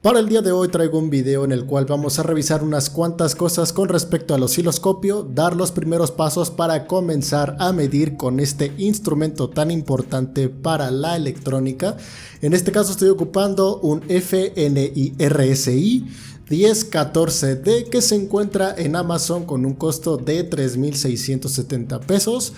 Para el día de hoy traigo un video en el cual vamos a revisar unas cuantas cosas con respecto al osciloscopio, dar los primeros pasos para comenzar a medir con este instrumento tan importante para la electrónica. En este caso estoy ocupando un FNI RSI 1014D que se encuentra en Amazon con un costo de 3,670 pesos,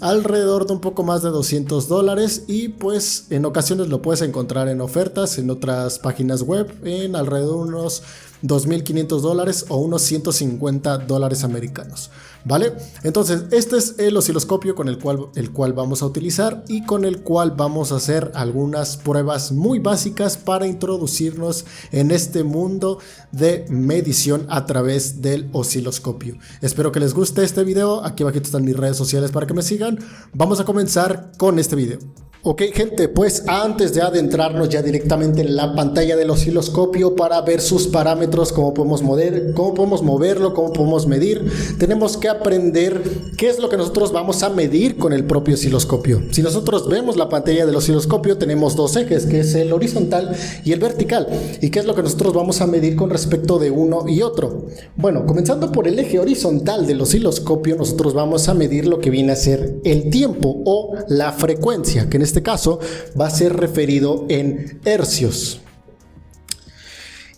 alrededor de un poco más de $200, y pues en ocasiones lo puedes encontrar en ofertas en otras páginas web en alrededor de unos $2,500 o unos $150 americanos, ¿vale? Entonces este es el osciloscopio con el cual vamos a utilizar y con el cual vamos a hacer algunas pruebas muy básicas para introducirnos en este mundo de medición a través del osciloscopio. Espero que les guste este video. Aquí abajo están mis redes sociales para que me sigan. Vamos a comenzar con este video. Ok, gente, pues antes de adentrarnos ya directamente en la pantalla del osciloscopio para ver sus parámetros, cómo podemos moverlo, cómo podemos medir, tenemos que aprender qué es lo que nosotros vamos a medir con el propio osciloscopio. Si nosotros vemos la pantalla del osciloscopio, tenemos dos ejes, que es el horizontal y el vertical. ¿Y qué es lo que nosotros vamos a medir con respecto de uno y otro? Bueno, comenzando por el eje horizontal del osciloscopio, nosotros vamos a medir lo que viene a ser el tiempo o la frecuencia, que en este caso va a ser referido en hercios.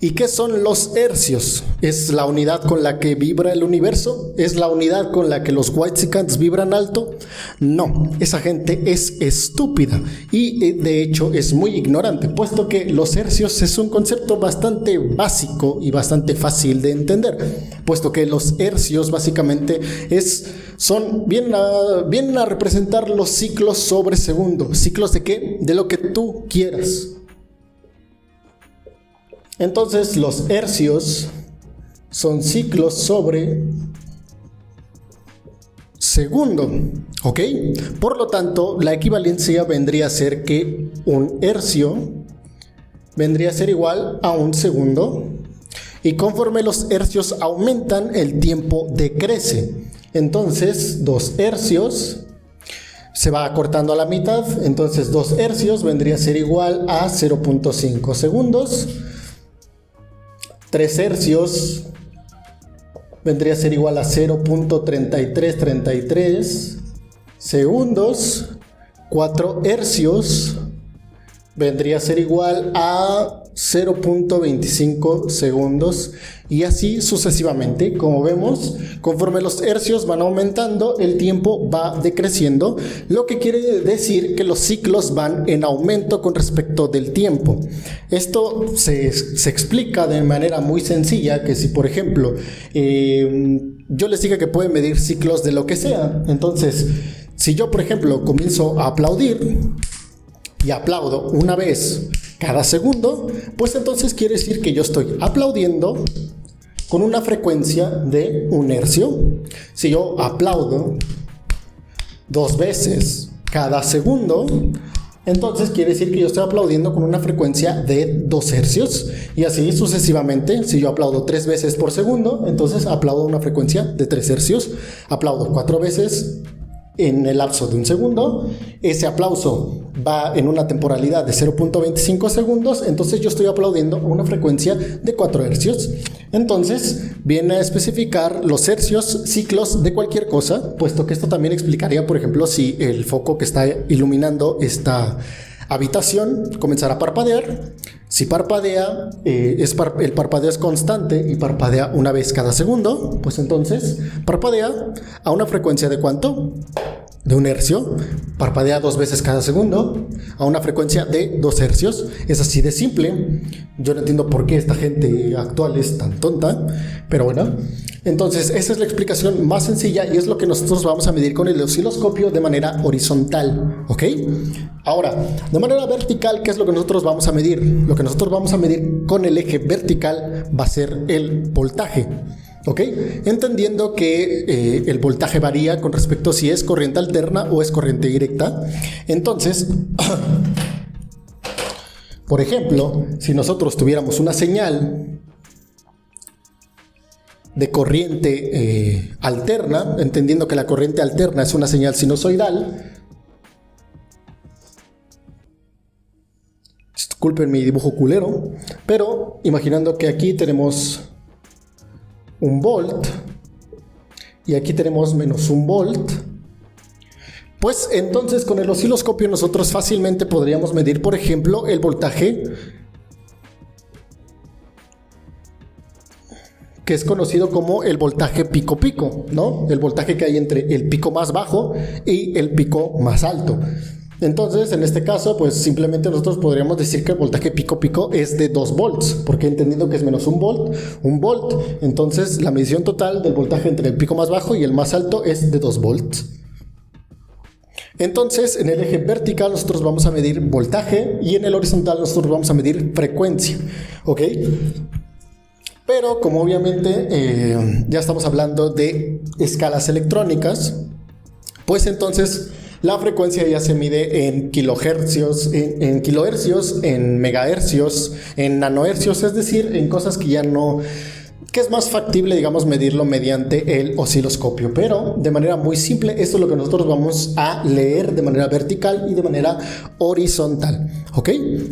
¿Y qué son los hercios? ¿Es la unidad con la que vibra el universo? ¿Es la unidad con la que los whitexicans vibran alto? No, esa gente es estúpida y de hecho es muy ignorante, puesto que los hercios es un concepto bastante básico y bastante fácil de entender, puesto que los hercios básicamente vienen a representar los ciclos sobre segundo. ¿Ciclos de qué? De lo que tú quieras. Entonces los hercios son ciclos sobre segundo, ¿ok? Por lo tanto, la equivalencia vendría a ser que un hercio vendría a ser igual a un segundo, y conforme los hercios aumentan, el tiempo decrece. Entonces, 2 hercios se va acortando a la mitad, entonces 2 hercios vendría a ser igual a 0.5 segundos. 3 hercios vendría a ser igual a 0.3333 segundos. 4 hercios vendría a ser igual a 0.25 segundos, y así sucesivamente. Como vemos, conforme los hercios van aumentando, el tiempo va decreciendo, lo que quiere decir que los ciclos van en aumento con respecto del tiempo. Esto se explica de manera muy sencilla, que si por ejemplo yo les diga que pueden medir ciclos de lo que sea, entonces si yo por ejemplo comienzo a aplaudir y aplaudo una vez cada segundo, pues entonces quiere decir que yo estoy aplaudiendo con una frecuencia de 1 hercio. Si yo aplaudo 2 veces cada segundo, entonces quiere decir que yo estoy aplaudiendo con una frecuencia de 2 hercios, y así sucesivamente. Si yo aplaudo 3 veces por segundo, entonces aplaudo una frecuencia de 3 hercios. Aplaudo 4 veces en el lapso de 1 segundo, ese aplauso va en una temporalidad de 0.25 segundos, entonces yo estoy aplaudiendo una frecuencia de 4 hercios. Entonces viene a especificar los hercios, ciclos de cualquier cosa, puesto que esto también explicaría, por ejemplo, si el foco que está iluminando esta habitación comenzará a parpadear. Si parpadea, el parpadeo es constante y parpadea una vez cada segundo, pues entonces parpadea a una frecuencia de ¿cuánto? De 1 hercio. Parpadea 2 veces cada segundo a una frecuencia de 2 hercios. Es así de simple. Yo no entiendo por qué esta gente actual es tan tonta, pero bueno. Entonces esa es la explicación más sencilla, y es lo que nosotros vamos a medir con el osciloscopio de manera horizontal, ¿ok? Ahora, de manera vertical, ¿qué es lo que nosotros vamos a medir? Lo que nosotros vamos a medir con el eje vertical va a ser el voltaje, ¿ok? Entendiendo que el voltaje varía con respecto a si es corriente alterna o es corriente directa. Entonces, por ejemplo, si nosotros tuviéramos una señal de corriente alterna, entendiendo que la corriente alterna es una señal sinusoidal, Disculpen mi dibujo culero, pero imaginando que aquí tenemos un volt y aquí tenemos menos un volt, pues entonces con el osciloscopio nosotros fácilmente podríamos medir, por ejemplo, el voltaje que es conocido como el voltaje pico-pico, ¿no? El voltaje que hay entre el pico más bajo y el pico más alto. Entonces, en este caso, pues simplemente nosotros podríamos decir que el voltaje pico-pico es de 2 volts, porque entendiendo que es menos un volt, entonces la medición total del voltaje entre el pico más bajo y el más alto es de 2 volts. Entonces, en el eje vertical nosotros vamos a medir voltaje y en el horizontal nosotros vamos a medir frecuencia, ¿ok? Pero como obviamente ya estamos hablando de escalas electrónicas, pues entonces la frecuencia ya se mide en kilohercios, en kilohercios, en megahercios, en nanohercios, es decir, en cosas que ya no, que es más factible, digamos, medirlo mediante el osciloscopio. Pero de manera muy simple, esto es lo que nosotros vamos a leer de manera vertical y de manera horizontal, ¿ok?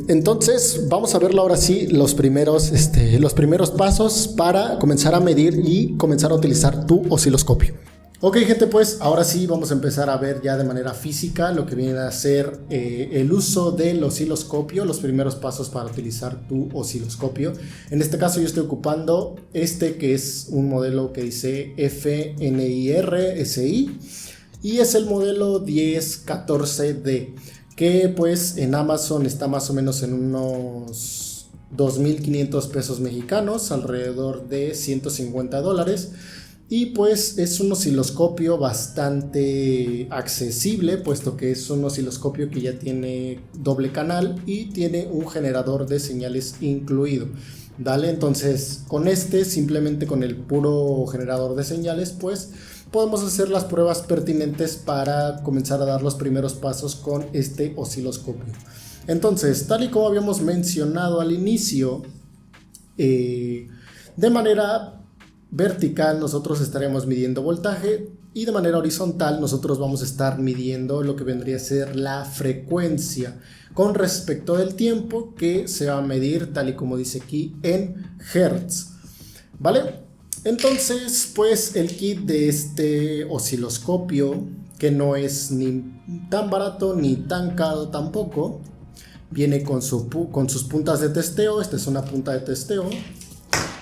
Entonces vamos a verlo ahora sí, los primeros pasos para comenzar a medir y comenzar a utilizar tu osciloscopio. Ok, gente, pues ahora sí vamos a empezar a ver ya de manera física lo que viene a ser el uso del osciloscopio, los primeros pasos para utilizar tu osciloscopio. En este caso yo estoy ocupando que es un modelo que dice FNIR SI y es el modelo 1014D, que pues en Amazon está más o menos en unos 2.500 pesos mexicanos, alrededor de $150. Y pues es un osciloscopio bastante accesible, puesto que es un osciloscopio que ya tiene doble canal y tiene un generador de señales incluido. Dale, entonces simplemente con el puro generador de señales, pues podemos hacer las pruebas pertinentes para comenzar a dar los primeros pasos con este osciloscopio. Entonces, tal y como habíamos mencionado al inicio, de manera vertical nosotros estaremos midiendo voltaje y de manera horizontal nosotros vamos a estar midiendo lo que vendría a ser la frecuencia con respecto del tiempo, que se va a medir tal y como dice aquí en hertz, ¿vale? Entonces pues el kit de este osciloscopio, que no es ni tan barato ni tan caro tampoco, viene con sus puntas de testeo. Esta es una punta de testeo.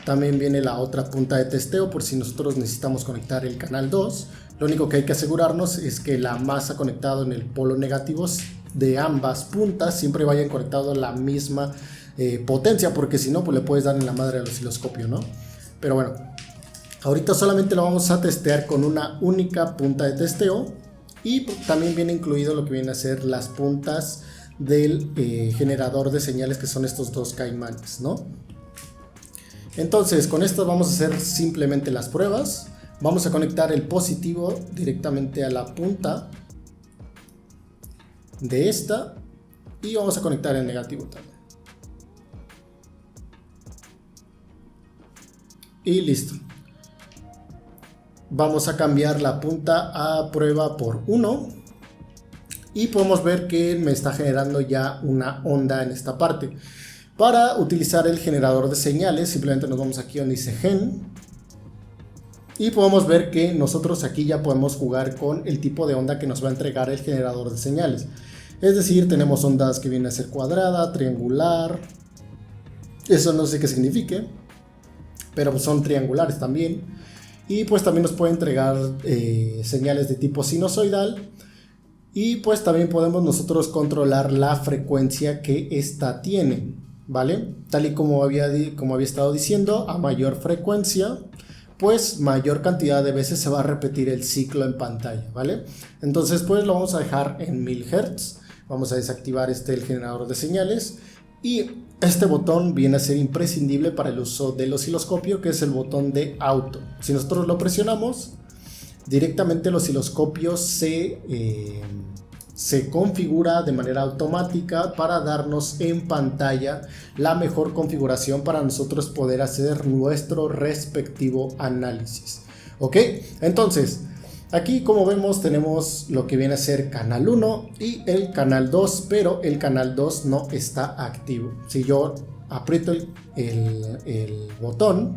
También viene la otra punta de testeo por si nosotros necesitamos conectar el canal 2. Lo único que hay que asegurarnos es que la masa conectada en el polo negativo de ambas puntas siempre vayan conectado a la misma potencia, porque si no, pues le puedes dar en la madre al osciloscopio, ¿no? Pero bueno, ahorita solamente lo vamos a testear con una única punta de testeo y también viene incluido lo que viene a ser las puntas del generador de señales, que son estos dos caimanes, ¿no? Entonces con esto vamos a hacer simplemente las pruebas. Vamos a conectar el positivo directamente a la punta de esta y vamos a conectar el negativo también. Y listo. Vamos a cambiar la punta a prueba por 1 y podemos ver que me está generando ya una onda en esta parte. Para utilizar el generador de señales, simplemente nos vamos aquí donde dice gen y podemos ver que nosotros aquí ya podemos jugar con el tipo de onda que nos va a entregar el generador de señales. Es decir, tenemos ondas que vienen a ser cuadrada, triangular, eso no sé qué signifique, pero son triangulares también. Y pues también nos puede entregar señales de tipo sinusoidal. Y pues también podemos nosotros controlar la frecuencia que esta tiene, ¿vale? Tal y como había estado diciendo, a mayor frecuencia, pues mayor cantidad de veces se va a repetir el ciclo en pantalla, ¿vale? Entonces pues lo vamos a dejar en 1000 Hz. Vamos a desactivar el generador de señales. Y este botón viene a ser imprescindible para el uso del osciloscopio, que es el botón de auto. Si nosotros lo presionamos, directamente el osciloscopio se configura de manera automática para darnos en pantalla la mejor configuración para nosotros poder hacer nuestro respectivo análisis. ¿Ok? Entonces, Aquí, como vemos, tenemos lo que viene a ser canal 1 y el canal 2, pero el canal 2 no está activo. Si yo aprieto el botón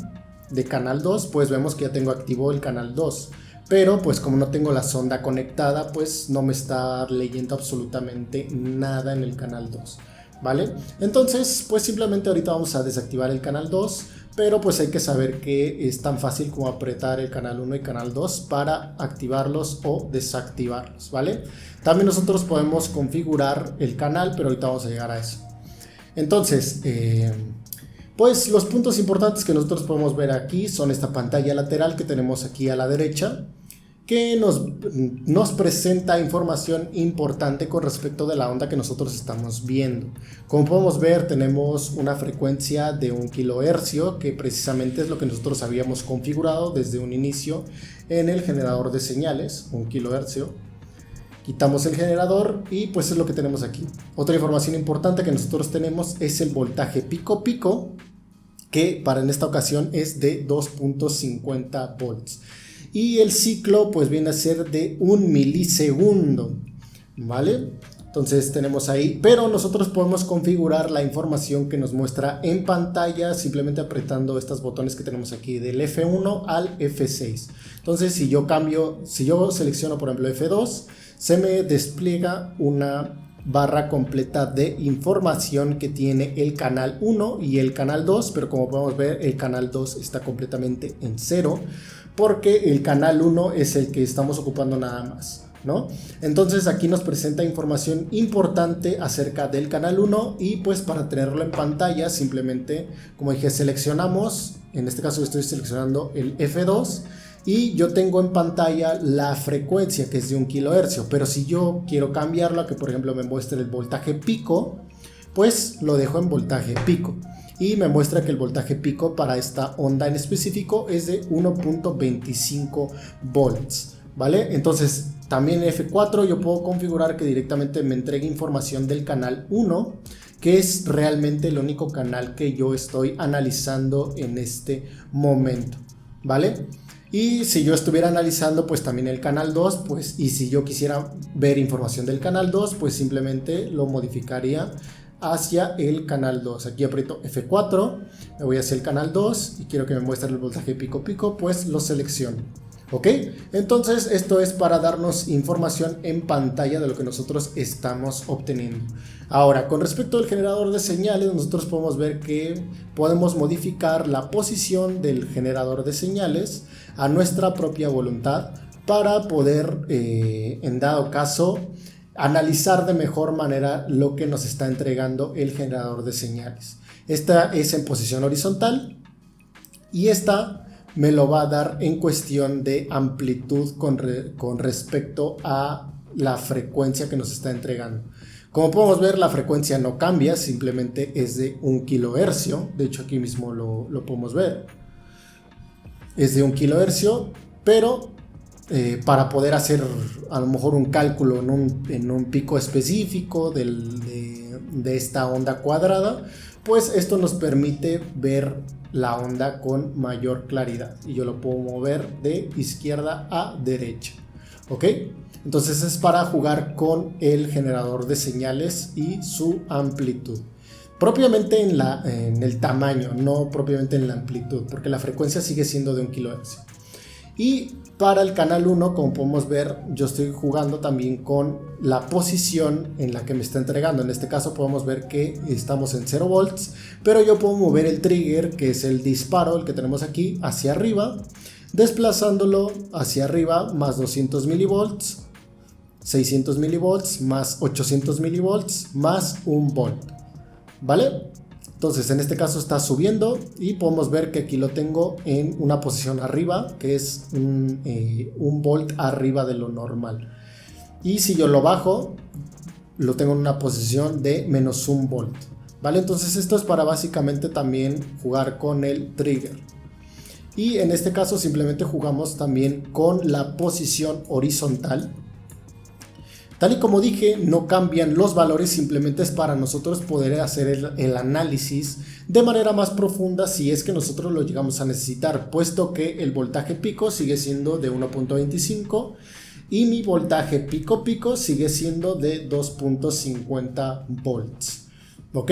de canal 2, pues vemos que ya tengo activo el canal 2. Pero pues como no tengo la sonda conectada, pues no me está leyendo absolutamente nada en el canal 2, ¿vale? Entonces, pues simplemente ahorita vamos a desactivar el canal 2, pero pues hay que saber que es tan fácil como apretar el canal 1 y canal 2 para activarlos o desactivarlos, ¿vale? También nosotros podemos configurar el canal, pero ahorita vamos a llegar a eso. Entonces, pues los puntos importantes que nosotros podemos ver aquí son esta pantalla lateral que tenemos aquí a la derecha, que nos presenta información importante con respecto de la onda que nosotros estamos viendo. Como podemos ver, tenemos una frecuencia de 1 kHz, que precisamente es lo que nosotros habíamos configurado desde un inicio en el generador de señales, 1 kHz. Quitamos el generador y pues es lo que tenemos aquí. Otra información importante que nosotros tenemos es el voltaje pico-pico, que para en esta ocasión es de 2.50 volts. Y el ciclo pues viene a ser de 1 milisegundo, ¿vale? Entonces tenemos ahí, pero nosotros podemos configurar la información que nos muestra en pantalla simplemente apretando estos botones que tenemos aquí del F1 al F6. Entonces si yo selecciono por ejemplo F2, se me despliega una barra completa de información que tiene el canal 1 y el canal 2, pero como podemos ver el canal 2 está completamente en 0 porque el canal 1 es el que estamos ocupando nada más, ¿no? Entonces aquí nos presenta información importante acerca del canal 1 y pues para tenerlo en pantalla simplemente, como dije, seleccionamos, en este caso estoy seleccionando el F2 y yo tengo en pantalla la frecuencia que es de 1 kHz, pero si yo quiero cambiarlo a que por ejemplo me muestre el voltaje pico, pues lo dejo en voltaje pico. Y me muestra que el voltaje pico para esta onda en específico es de 1.25 volts, ¿vale? Entonces también en F4 yo puedo configurar que directamente me entregue información del canal 1, que es realmente el único canal que yo estoy analizando en este momento, ¿vale? Y si yo estuviera analizando pues también el canal 2, pues y si yo quisiera ver información del canal 2, pues simplemente lo modificaría hacia el canal 2. Aquí aprieto F4, me voy hacia el canal 2 y quiero que me muestre el voltaje pico pico, pues lo selecciono. ¿Ok? Entonces esto es para darnos información en pantalla de lo que nosotros estamos obteniendo. Ahora, con respecto al generador de señales, nosotros podemos ver que podemos modificar la posición del generador de señales a nuestra propia voluntad para poder, en dado caso, analizar de mejor manera lo que nos está entregando el generador de señales. Esta es en posición horizontal y esta me lo va a dar en cuestión de amplitud con respecto a la frecuencia que nos está entregando. Como podemos ver, la frecuencia no cambia, simplemente es de 1 kHz. De hecho aquí mismo lo podemos ver. Es de 1 kHz, pero para poder hacer a lo mejor un cálculo en un pico específico de esta onda cuadrada, pues esto nos permite ver la onda con mayor claridad y yo lo puedo mover de izquierda a derecha. ¿Ok? Entonces es para jugar con el generador de señales y su amplitud. Propiamente en el tamaño, no propiamente en la amplitud, porque la frecuencia sigue siendo de 1 kHz. Y para el canal 1, como podemos ver, yo estoy jugando también con la posición en la que me está entregando. En este caso podemos ver que estamos en 0 volts, pero yo puedo mover el trigger, que es el disparo, el que tenemos aquí, hacia arriba, desplazándolo hacia arriba más 200 milivolts, 600 milivolts, más 800 milivolts, más 1 volt, ¿vale? Entonces en este caso está subiendo y podemos ver que aquí lo tengo en una posición arriba, que es un volt arriba de lo normal. Y si yo lo bajo, lo tengo en una posición de menos 1 volt, ¿vale? Entonces esto es para básicamente también jugar con el trigger. Y en este caso simplemente jugamos también con la posición horizontal, Tal y como dije, no cambian los valores, simplemente es para nosotros poder hacer el análisis de manera más profunda si es que nosotros lo llegamos a necesitar, puesto que el voltaje pico sigue siendo de 1.25 y mi voltaje pico pico sigue siendo de 2.50 volts. ¿Ok?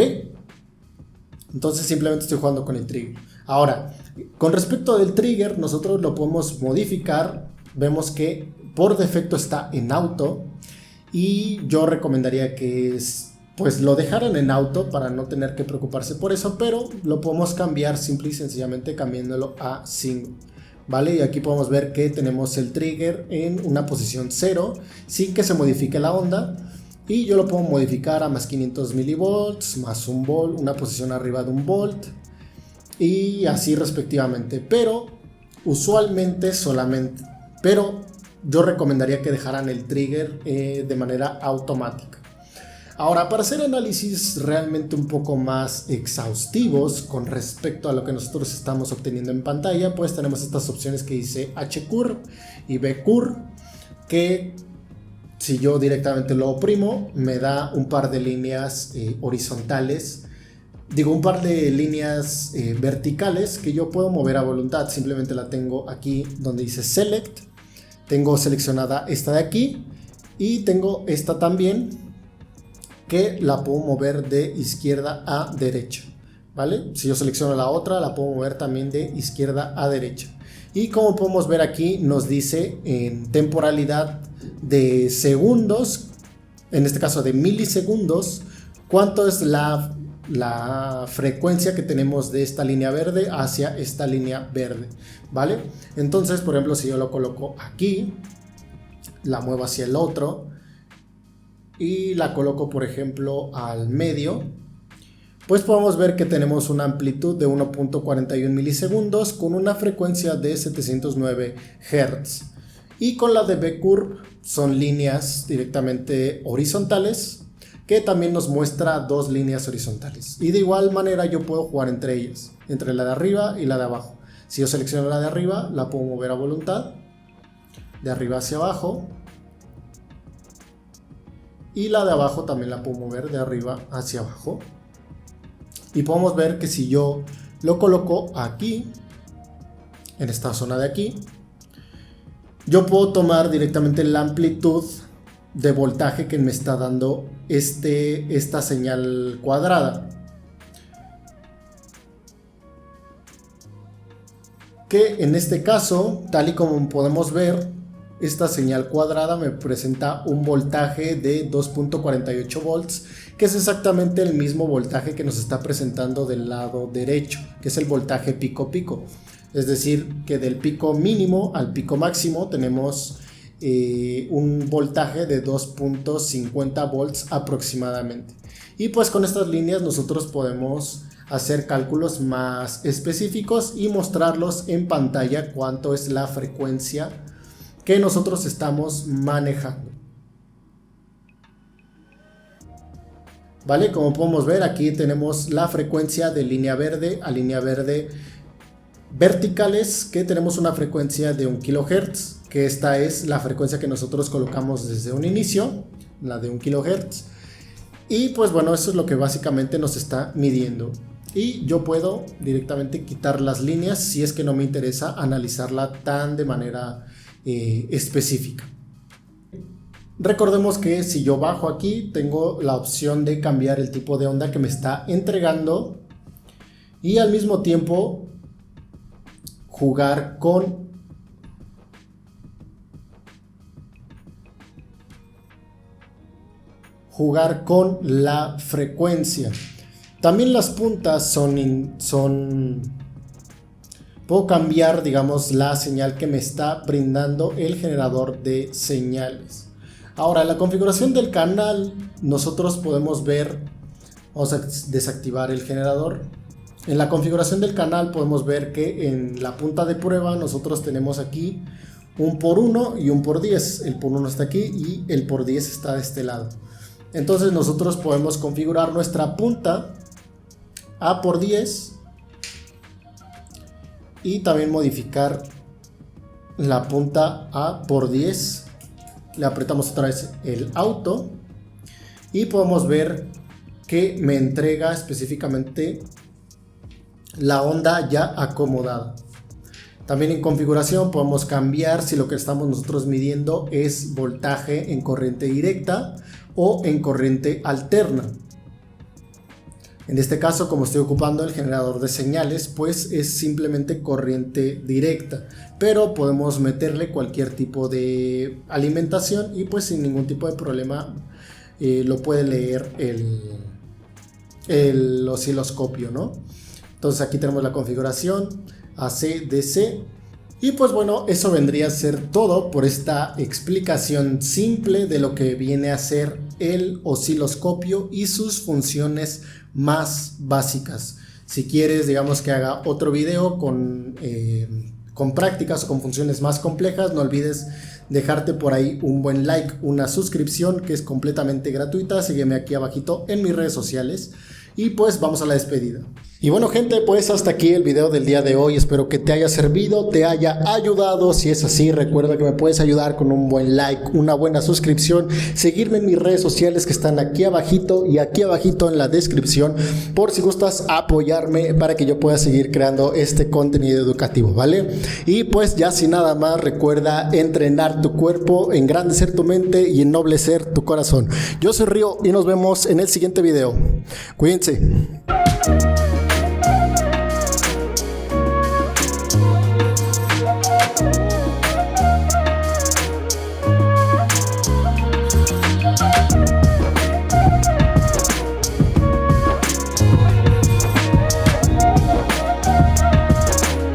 Entonces simplemente estoy jugando con el trigger. Ahora, con respecto del trigger, nosotros lo podemos modificar. Vemos que por defecto está en auto. Y yo recomendaría que pues lo dejaran en auto para no tener que preocuparse por eso, pero lo podemos cambiar simple y sencillamente cambiándolo a single, ¿vale? Y aquí podemos ver que tenemos el trigger en una posición 0 sin que se modifique la onda, y yo lo puedo modificar a más 500 milivolts, más 1 volt, una posición arriba de 1 volt y así respectivamente, pero usualmente yo recomendaría que dejaran el trigger de manera automática. Ahora, para hacer análisis realmente un poco más exhaustivos con respecto a lo que nosotros estamos obteniendo en pantalla, pues tenemos estas opciones que dice HCurve y BCurve, que si yo directamente lo oprimo, me da un par de líneas horizontales, un par de líneas verticales que yo puedo mover a voluntad. Simplemente la tengo aquí donde dice Select. Tengo seleccionada esta de aquí y tengo esta también que la puedo mover de izquierda a derecha, ¿vale? Si yo selecciono la otra, la puedo mover también de izquierda a derecha. Y como podemos ver aquí, nos dice en temporalidad de segundos, en este caso de milisegundos, cuánto es la frecuencia que tenemos de esta línea verde hacia esta línea verde, ¿vale? Entonces, por ejemplo, si yo lo coloco aquí, la muevo hacia el otro y la coloco, por ejemplo, al medio, pues podemos ver que tenemos una amplitud de 1.41 milisegundos con una frecuencia de 709 Hz. Y con la de BCurve son líneas directamente horizontales, que también nos muestra dos líneas horizontales. Y de igual manera yo puedo jugar entre ellas, entre la de arriba y la de abajo. Si yo selecciono la de arriba, la puedo mover a voluntad, de arriba hacia abajo. Y la de abajo también la puedo mover de arriba hacia abajo. Y podemos ver que si yo lo coloco aquí, en esta zona de aquí, yo puedo tomar directamente la amplitud de voltaje que me está dando esta señal cuadrada, que en este caso, tal y como podemos ver, esta señal cuadrada me presenta un voltaje de 2.48 volts, que es exactamente el mismo voltaje que nos está presentando del lado derecho, que es el voltaje pico pico. Es decir, que del pico mínimo al pico máximo tenemos un voltaje de 2.50 volts aproximadamente. Y pues con estas líneas nosotros podemos hacer cálculos más específicos y mostrarlos en pantalla cuánto es la frecuencia que nosotros estamos manejando. ¿Vale? Como podemos ver, aquí tenemos la frecuencia de línea verde a línea verde verticales, que tenemos una frecuencia de 1 kHz, que esta es la frecuencia que nosotros colocamos desde un inicio, la de 1 kHz. Y pues bueno, eso es lo que básicamente nos está midiendo. Y yo puedo directamente quitar las líneas si es que no me interesa analizarla tan de manera específica. Recordemos que si yo bajo aquí, tengo la opción de cambiar el tipo de onda que me está entregando y al mismo tiempo jugar con la frecuencia. También las puntas puedo cambiar, digamos, la señal que me está brindando el generador de señales. Ahora, en la configuración del canal, nosotros podemos ver, vamos a desactivar el generador. En la configuración del canal podemos ver que en la punta de prueba nosotros tenemos aquí un por 1 y un por 10. El por 1 está aquí y el por 10 está de este lado. Entonces nosotros podemos configurar nuestra punta a por 10 y también modificar la punta a por 10 le apretamos otra vez el auto y podemos ver que me entrega específicamente la onda ya acomodada. También en configuración podemos cambiar si lo que estamos nosotros midiendo es voltaje en corriente directa o en corriente alterna. En este caso, como estoy ocupando el generador de señales, pues es simplemente corriente directa, pero podemos meterle cualquier tipo de alimentación y pues sin ningún tipo de problema lo puede leer el osciloscopio, ¿no? Entonces aquí tenemos la configuración AC/DC y pues bueno, eso vendría a ser todo por esta explicación simple de lo que viene a ser el osciloscopio y sus funciones más básicas. Si quieres, digamos, que haga otro video con prácticas o con funciones más complejas, no olvides dejarte por ahí un buen like, una suscripción que es completamente gratuita. Sígueme aquí abajito en mis redes sociales y pues vamos a la despedida. Y bueno, gente, pues hasta aquí el video del día de hoy. Espero que te haya servido, te haya ayudado. Si es así, recuerda que me puedes ayudar con un buen like, una buena suscripción, seguirme en mis redes sociales que están aquí abajito y aquí abajito en la descripción, por si gustas apoyarme para que yo pueda seguir creando este contenido educativo, ¿vale? Y pues ya sin nada más, recuerda entrenar tu cuerpo, engrandecer tu mente y ennoblecer tu corazón. Yo soy Río y nos vemos en el siguiente video. Cuídense.